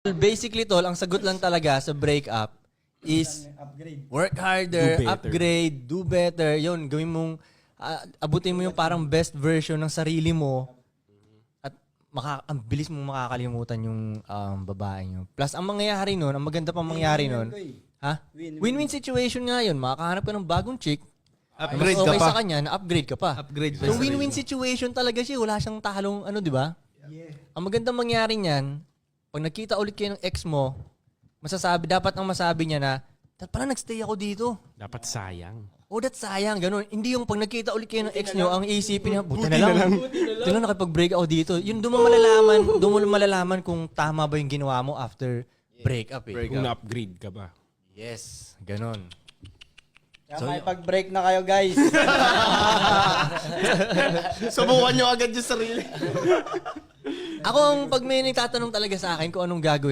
Basically, tol, ang sagot lang talaga sa breakup is work harder, upgrade, do better. Yun, gawin mong, abutin mo yung parang best version ng sarili mo at ang bilis mong makakalimutan yung babae nyo. Plus, ang mangyayari nun, ang maganda pang mangyayari nun, win-win situation nga yun. Makakahanap ka ng bagong chick, Upgrade mas okay ka pa. sa kanya, na upgrade ka pa. Upgrade pa So, sa win-win situation talaga siya. Wala siyang talong, di ba? Ang magandang mangyari niyan, pag nakita ulit kayo ng ex mo, dapat ang masabi niya na, pala nagstay ako dito. Dapat sayang. That's sayang. Ganun. Hindi yung pag nakita ulit kayo ng ex nyo, ang iisipin niya, buti na lang. Buti na lang nakipag-break ako dito. Yun, doon mo malalaman kung tama ba yung ginawa mo after breakup eh. Kung na-upgrade ka ba. Yes, ganun. Kaya may pag-break na kayo, guys. Subukan nyo agad yung sarili. Ako, pag may nagtatanong talaga sa akin kung anong gagawin,